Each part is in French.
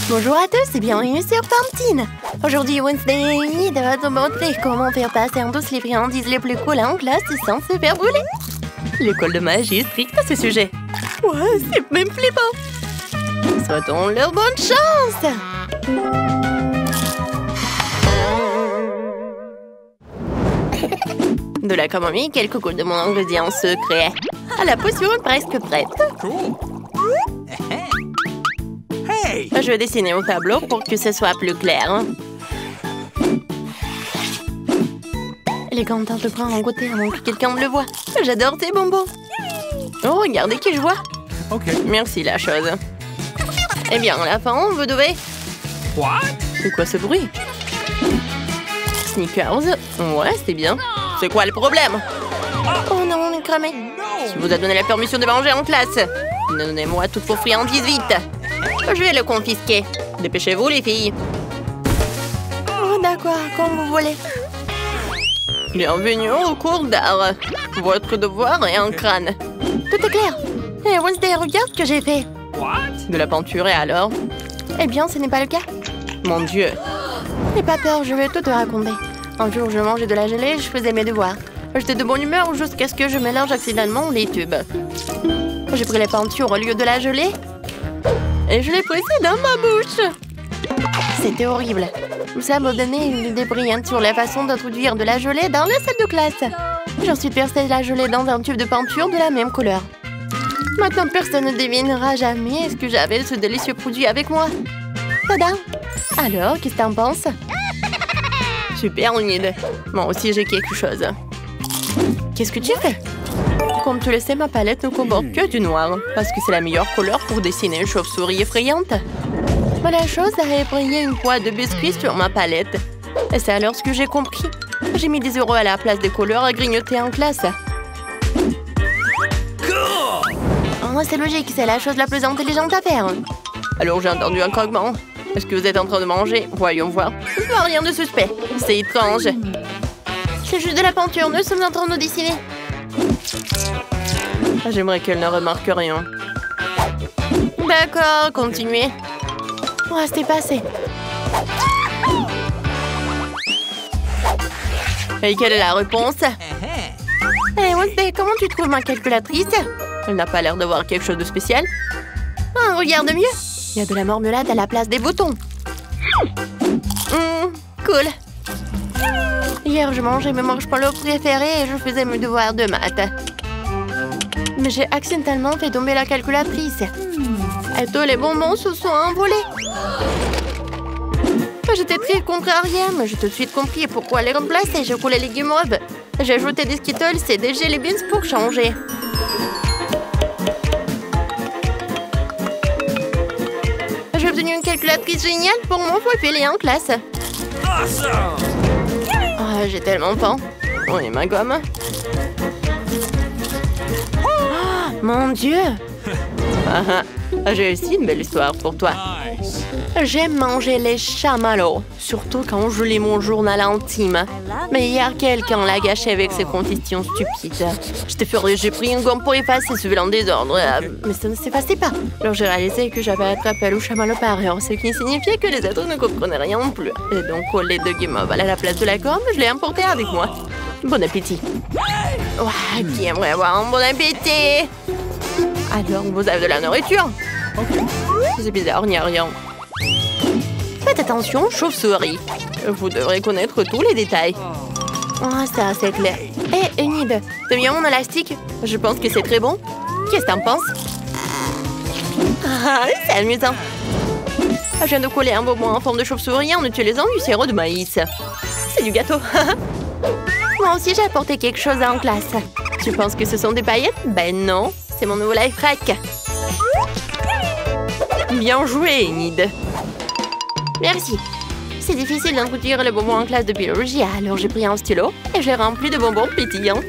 Bonjour à tous et bienvenue sur Pantine. Aujourd'hui, Wednesday et Enid va te montrer comment faire passer en douce les friandises les plus cool en classe sans se faire brûler. L'école de magie est stricte à ce sujet. Ouais, c'est même flippant. Souhaitons leur bonne chance. De la camomille, quelques gouttes de mon ingrédient secret. La potion est presque prête. Je vais dessiner au tableau pour que ce soit plus clair. Les gantins de brin en goûter avant que quelqu'un ne le voie. J'adore tes bonbons. Oh, regardez qui je vois. Merci, la chose. Eh bien, à la fin, vous devez... C'est quoi ce bruit? Snickers. Ouais, c'est bien. C'est quoi le problème? Oh non, on est cramé. Je vous ai donné la permission de manger en classe. Donnez-moi toutes vos friandises vite. Je vais le confisquer. Dépêchez-vous, les filles. Oh, d'accord, comme vous voulez. Bienvenue au cours d'art. Votre devoir est un crâne. Tout est clair. Et Wednesday, regarde ce que j'ai fait. De la peinture, et alors? Eh bien, ce n'est pas le cas. Mon Dieu. N'aie pas peur, je vais tout te raconter. Un jour, je mangeais de la gelée et je faisais mes devoirs. J'étais de bonne humeur jusqu'à ce que je mélange accidentellement les tubes. J'ai pris la peinture au lieu de la gelée et je l'ai pressée dans ma bouche. C'était horrible. Ça m'a donné une idée brillante sur la façon d'introduire de la gelée dans la salle de classe. J'ensuite versé la gelée dans un tube de peinture de la même couleur. Maintenant, personne ne devinera jamais ce que j'avais ce délicieux produit avec moi. Tada! Alors, qu'est-ce que t'en penses? Super, Enid. Moi aussi, j'ai quelque chose. Qu'est-ce que tu fais? Comme tu le sais, ma palette ne comporte que du noir, parce que c'est la meilleure couleur pour dessiner une chauve-souris effrayante. Mais la chose a brillé une poêle de biscuits sur ma palette. Et c'est alors ce que j'ai compris. J'ai mis des euros à la place des couleurs à grignoter en classe. Oh, c'est logique, c'est la chose la plus intelligente à faire. Alors j'ai entendu un craquement. Est-ce que vous êtes en train de manger? Voyons voir. Rien de suspect. C'est étrange. C'est juste de la peinture, nous sommes en train de dessiner. J'aimerais qu'elle ne remarque rien. D'accord, continuez. Oh, c'est passé. Et quelle est la réponse? Hey, Wednesday, comment tu trouves ma calculatrice? Elle n'a pas l'air d'avoir quelque chose de spécial. Ah, regarde mieux. Il y a de la marmelade à la place des boutons. Cool. Hier, je mangeais mes marshmallows préférés et je faisais mes devoirs de maths. Mais j'ai accidentellement fait tomber la calculatrice. Et tous les bonbons se sont envolés. J'étais très contrariée, mais j'ai tout de suite compris pourquoi les remplacer. J'ai coulé les guimauves. J'ai ajouté des Skittles et des Jelly Beans pour changer. J'ai obtenu une calculatrice géniale pour mon fouet en classe. Oh, j'ai tellement faim. Oh, et ma gomme. Oh, mon Dieu. J'ai aussi une belle histoire pour toi. J'aime manger les chamallows, surtout quand je lis mon journal intime. Mais hier, quelqu'un l'a gâché avec ses conditions stupides. J'étais furieuse, j'ai pris une gomme pour effacer ce vilain désordre. Mais ça ne s'effaçait pas. Alors j'ai réalisé que j'avais attrapé le chamallow par erreur, ce qui signifiait que les autres ne comprenaient rien non plus. Et donc, au lieu de guimauve à la place de la gomme, je l'ai emporté avec moi. Bon appétit. Ouais, qui aimerait avoir un bon appétit? Alors, vous avez de la nourriture? C'est bizarre, il n'y a rien. Faites attention, chauve-souris. Vous devrez connaître tous les détails. Oh, c'est assez clair. Hé, Enid, t'aimes bien mon élastique? Je pense que c'est très bon. Qu'est-ce que t'en penses? Ah, c'est amusant. Je viens de coller un bonbon en forme de chauve-souris en utilisant du sirop de maïs. C'est du gâteau. Moi aussi, j'ai apporté quelque chose en classe. Tu penses que ce sont des paillettes? Ben non, c'est mon nouveau life hack. Bien joué, Enid. Merci. C'est difficile d'introduire le bonbon en classe de biologie, alors j'ai pris un stylo et je l'ai rempli de bonbons pétillants.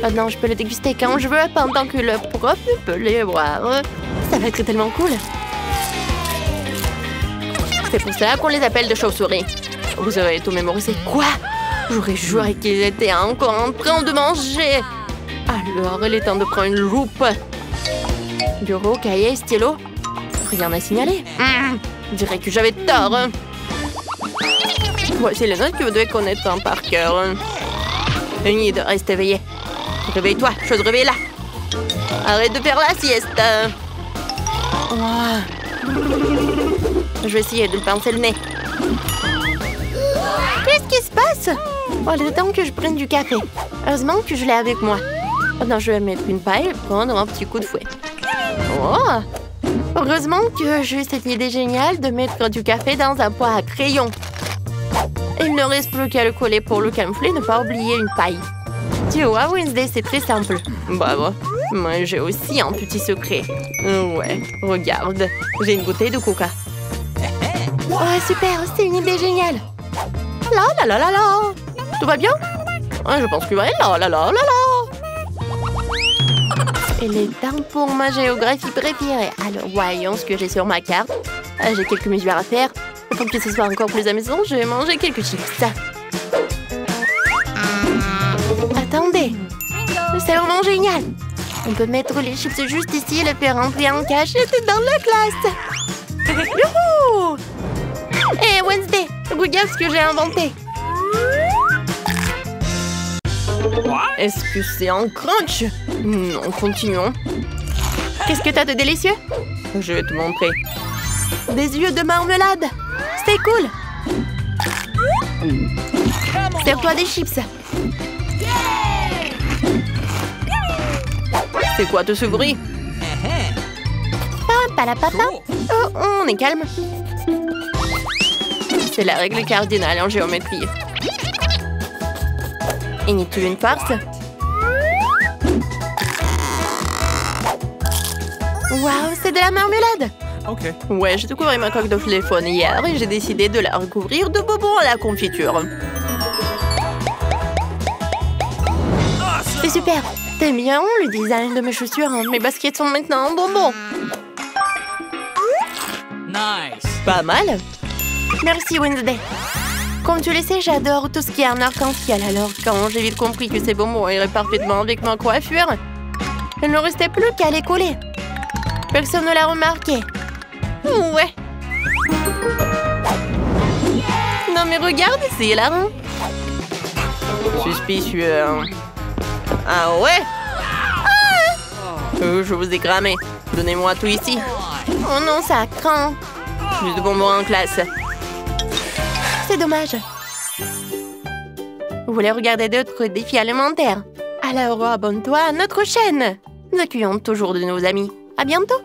Maintenant, je peux le déguster quand je veux, pendant que le prof peut les boire. Ça va être tellement cool. C'est pour ça qu'on les appelle de chauves-souris. Vous avez tout mémorisé. Quoi? J'aurais juré qu'ils étaient encore en train de manger. Alors, il est temps de prendre une loupe. Bureau, cahier, stylo. Rien à signaler. Je dirais que j'avais tort. Voici les notes que vous devez connaître par cœur. Enid, reste éveillé. Réveille-toi, chose réveille là. Arrête de faire la sieste. Oh. Je vais essayer de le pincer le nez. Qu'est-ce qui se passe? Oh, il est temps que je prenne du café. Heureusement que je l'ai avec moi. Maintenant, je vais mettre une paille et prendre un petit coup de fouet. Oh! Heureusement que j'ai eu cette idée géniale de mettre du café dans un pot à crayon. Il ne reste plus qu'à le coller pour le camoufler et ne pas oublier une paille. Tu vois, Wednesday, c'est très simple. Bravo. Moi, j'ai aussi un petit secret. Ouais, regarde. J'ai une bouteille de coca. Oh, super, c'est une idée géniale. La la la la la. Tout va bien? Je pense que oui. La la la la la. Il est temps pour ma géographie préférée. Alors, voyons ce que j'ai sur ma carte. J'ai quelques mesures à faire. Pour que ce soit encore plus amusant, je vais manger quelques chips. Attendez. C'est vraiment génial. On peut mettre les chips juste ici et les faire rentrer en cachette dans la classe. Youhou! Hé, Wednesday, regarde ce que j'ai inventé. Est-ce que c'est un crunch? Non, continuons. Qu'est-ce que t'as de délicieux? Je vais te montrer. Des yeux de marmelade. C'est cool. Sers-toi des chips. C'est quoi tout ce bruit? Oh, on est calme. C'est la règle cardinale en géométrie. Inutile une farce. Waouh, c'est de la marmelade. Ok. Ouais, j'ai découvert ma coque de téléphone hier et j'ai décidé de la recouvrir de bonbons à la confiture. C'est super. T'aimes bien le design de mes chaussures? Mes baskets sont maintenant en bonbons. Nice. Pas mal. Merci, Wednesday. Comme tu le sais, j'adore tout ce qui est en arc-en-ciel. Alors, quand j'ai vite compris que ces bonbons iraient parfaitement avec ma coiffure, il ne restait plus qu'à les coller. Personne ne l'a remarqué. Ouais. Non mais regarde, c'est hilarant. Suspicieux. Ah ouais? Je vous ai cramé. Donnez-moi tout ici. Oh non, ça craint. Plus de bonbons en classe. C'est dommage. Vous voulez regarder d'autres défis alimentaires? Alors abonne-toi à notre chaîne. Nous accueillons toujours de nouveaux amis. À bientôt.